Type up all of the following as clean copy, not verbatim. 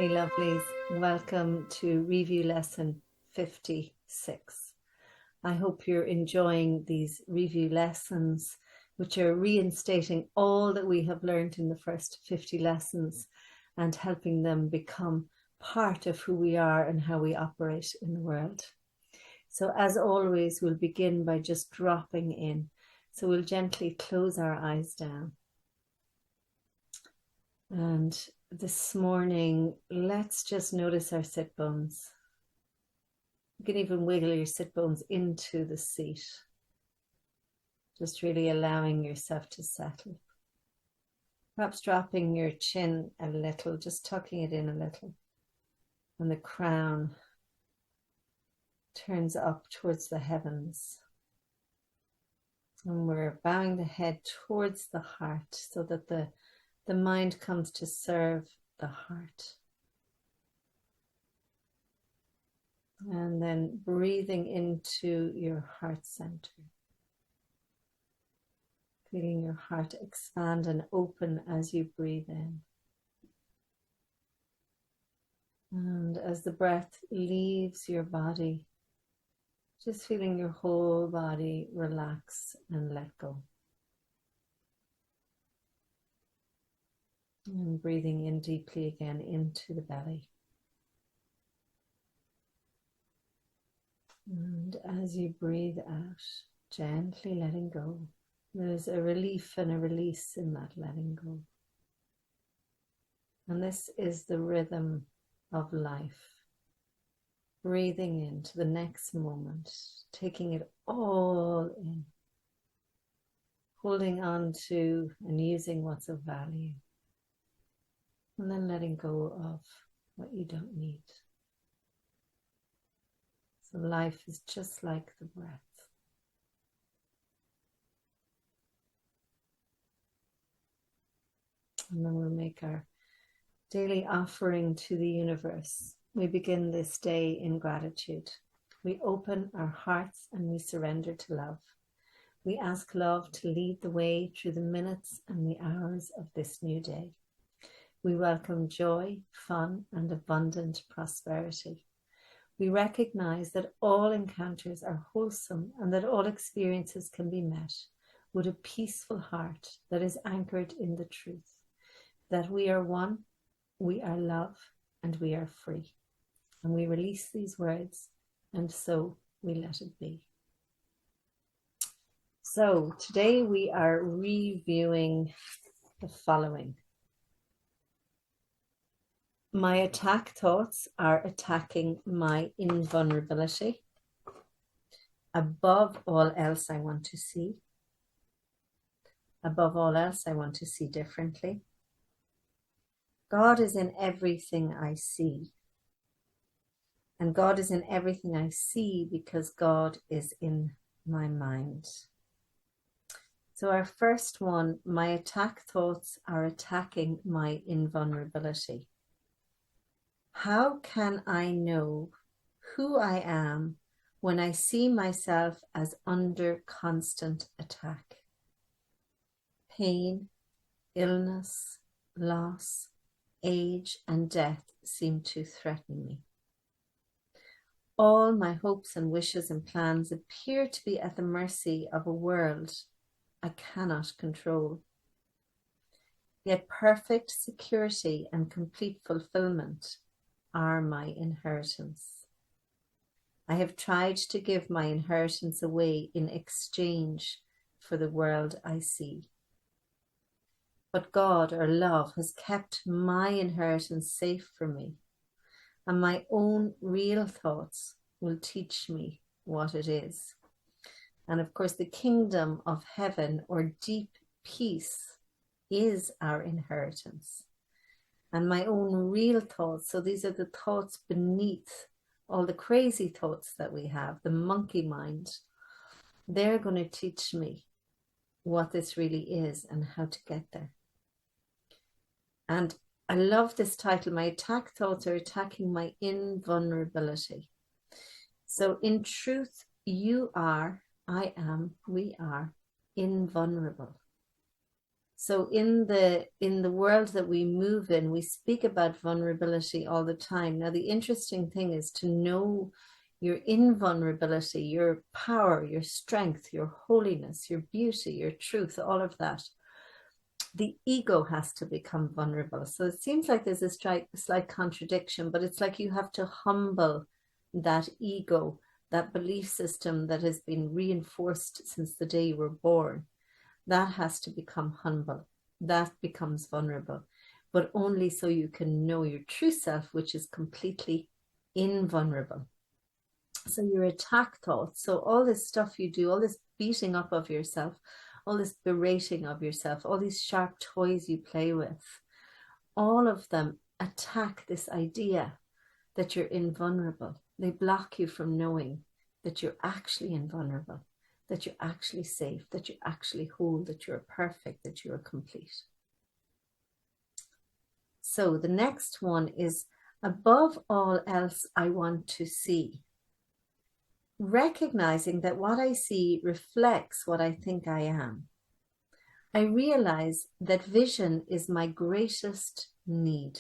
Hey lovelies, welcome to review lesson 56. I hope you're enjoying these review lessons, which are reinstating all that we have learned in the first 50 lessons and helping them become part of who we are and how we operate in the world. So as always, we'll begin by just dropping in. So we'll gently close our eyes down. And this morning, let's just notice our sit bones. You can even wiggle your sit bones into the seat. Just really allowing yourself to settle. Perhaps dropping your chin a little, just tucking it in a little. And the crown turns up towards the heavens. And we're bowing the head towards the heart so that the mind comes to serve the heart. And then breathing into your heart center. Feeling your heart expand and open as you breathe in. And as the breath leaves your body, just feeling your whole body relax and let go. And breathing in deeply again into the belly. And as you breathe out, gently letting go. There's a relief and a release in that letting go. And this is the rhythm of life. Breathing into the next moment, taking it all in. Holding on to and using what's of value. And then letting go of what you don't need. So life is just like the breath. And then we'll make our daily offering to the universe. We begin this day in gratitude. We open our hearts and we surrender to love. We ask love to lead the way through the minutes and the hours of this new day. We welcome joy, fun, and abundant prosperity. We recognize that all encounters are wholesome and that all experiences can be met with a peaceful heart that is anchored in the truth, that we are one, we are love, and we are free. And we release these words, and so we let it be. So today we are reviewing the following. My attack thoughts are attacking my invulnerability. Above all else, I want to see. Above all else, I want to see differently. God is in everything I see. And God is in everything I see because God is in my mind. So our first one, my attack thoughts are attacking my invulnerability. How can I know who I am when I see myself as under constant attack? Pain, illness, loss, age, and death seem to threaten me. All my hopes and wishes and plans appear to be at the mercy of a world I cannot control. Yet perfect security and complete fulfillment are my inheritance. I have tried to give my inheritance away in exchange for the world I see. But God, or love, has kept my inheritance safe for me, and my own real thoughts will teach me what it is. And of course, the kingdom of heaven, or deep peace, is our inheritance. And my own real thoughts, so these are the thoughts beneath all the crazy thoughts that we have, the monkey mind, they're going to teach me what this really is and how to get there. And I love this title, my attack thoughts are attacking my invulnerability. So in truth, you are, I am, we are invulnerable. So in the world that we move in, we speak about vulnerability all the time. Now, the interesting thing is to know your invulnerability, your power, your strength, your holiness, your beauty, your truth, all of that. The ego has to become vulnerable. So it seems like there's a slight contradiction, but it's like you have to humble that ego, that belief system that has been reinforced since the day you were born. That has to become humble. That becomes vulnerable, but only so you can know your true self, which is completely invulnerable. So your attack thoughts, so all this stuff you do, all this beating up of yourself, all this berating of yourself, all these sharp toys you play with, all of them attack this idea that you're invulnerable. They block you from knowing that you're actually invulnerable, that you're actually safe, that you're actually whole, that you're perfect, that you're complete. So the next one is, above all else, I want to see. Recognizing that what I see reflects what I think I am. I realize that vision is my greatest need.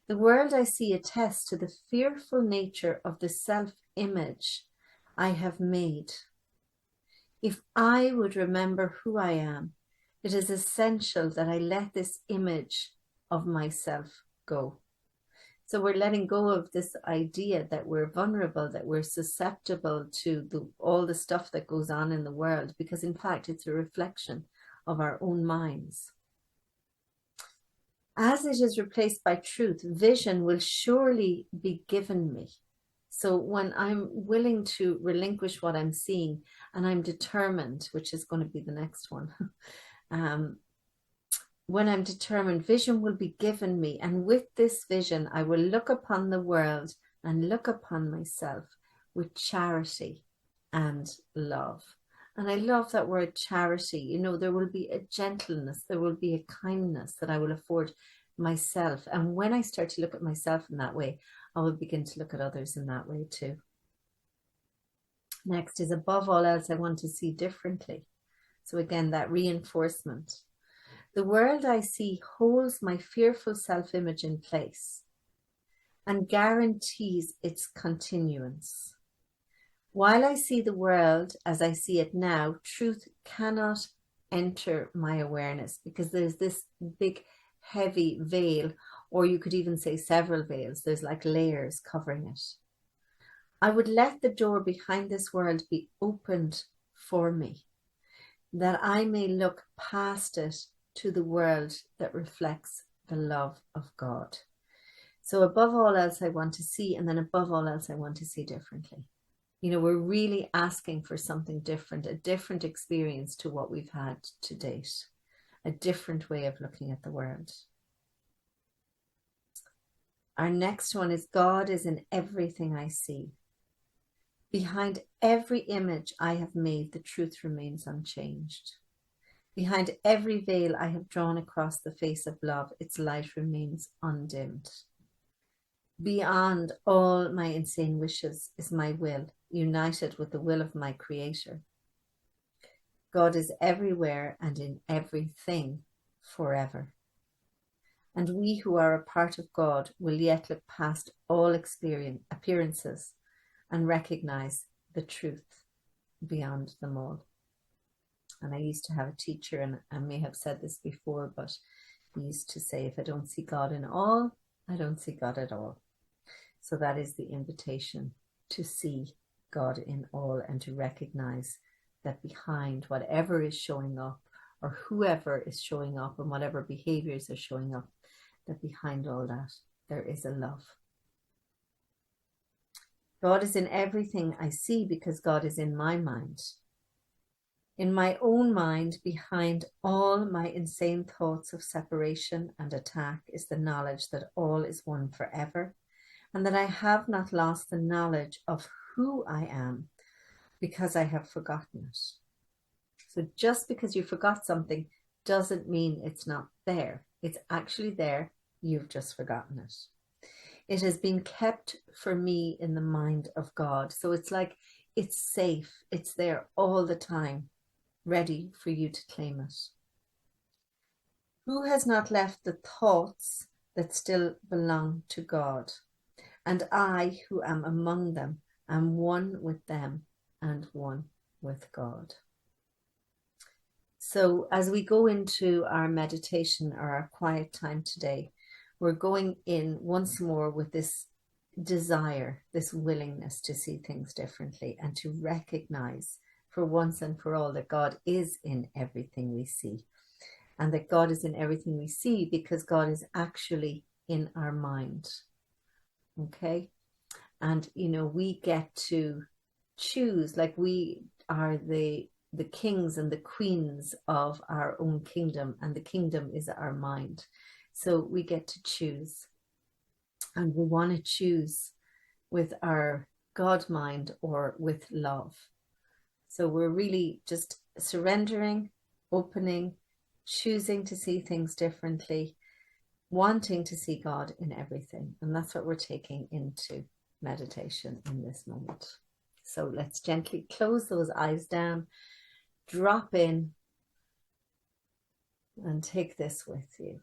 The world I see attests to the fearful nature of the self-image I have made. If I would remember who I am, it is essential that I let this image of myself go. So we're letting go of this idea that we're vulnerable, that we're susceptible to all the stuff that goes on in the world, because in fact, it's a reflection of our own minds. As it is replaced by truth, vision will surely be given me. So when I'm willing to relinquish what I'm seeing and I'm determined, which is going to be the next one, when I'm determined, vision will be given me. And with this vision, I will look upon the world and look upon myself with charity and love. And I love that word charity. You know, there will be a gentleness, there will be a kindness that I will afford myself. And when I start to look at myself in that way, I will begin to look at others in that way too. Next is, above all else, I want to see differently. So again, that reinforcement. The world I see holds my fearful self-image in place and guarantees its continuance. While I see the world as I see it now, truth cannot enter my awareness because there's this big, heavy veil, or you could even say several veils. There's like layers covering it. I would let the door behind this world be opened for me, that I may look past it to the world that reflects the love of God. So above all else, I want to see, and then above all else, I want to see differently. You know, we're really asking for something different, a different experience to what we've had to date, a different way of looking at the world. Our next one is, God is in everything I see. Behind every image I have made, the truth remains unchanged. Behind every veil I have drawn across the face of love, its light remains undimmed. Beyond all my insane wishes is my will, united with the will of my Creator. God is everywhere and in everything forever. And we who are a part of God will yet look past all appearances and recognize the truth beyond them all. And I used to have a teacher, and I may have said this before, but he used to say, if I don't see God in all, I don't see God at all. So that is the invitation, to see God in all and to recognize that behind whatever is showing up, or whoever is showing up, and whatever behaviors are showing up, that behind all that, there is a love. God is in everything I see because God is in my mind. In my own mind, behind all my insane thoughts of separation and attack, is the knowledge that all is one forever, and that I have not lost the knowledge of who I am because I have forgotten it. So just because you forgot something doesn't mean it's not there. It's actually there. You've just forgotten it. It has been kept for me in the mind of God. So it's like it's safe. It's there all the time, ready for you to claim it. Who has not left the thoughts that still belong to God? And I, who am among them, am one with them and one with God. So, as we go into our meditation or our quiet time today, we're going in once more with this desire, this willingness to see things differently and to recognize for once and for all that God is in everything we see, and that God is in everything we see because God is actually in our mind. Okay? And we get to choose, like we are the kings and the queens of our own kingdom, and the kingdom is our mind. So we get to choose, and we want to choose with our God mind or with love. So we're really just surrendering, opening, choosing to see things differently, wanting to see God in everything. And that's what we're taking into meditation in this moment. So let's gently close those eyes down, drop in, and take this with you.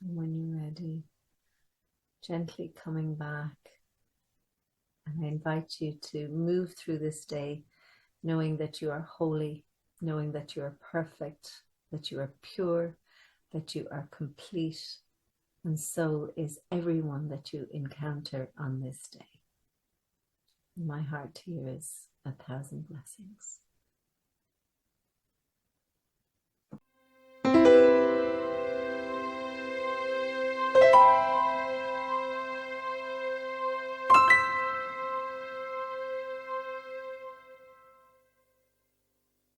And when you're ready, gently coming back. And I invite you to move through this day knowing that you are holy, knowing that you are perfect, that you are pure, that you are complete. And so is everyone that you encounter on this day. My heart to you is 1,000 blessings.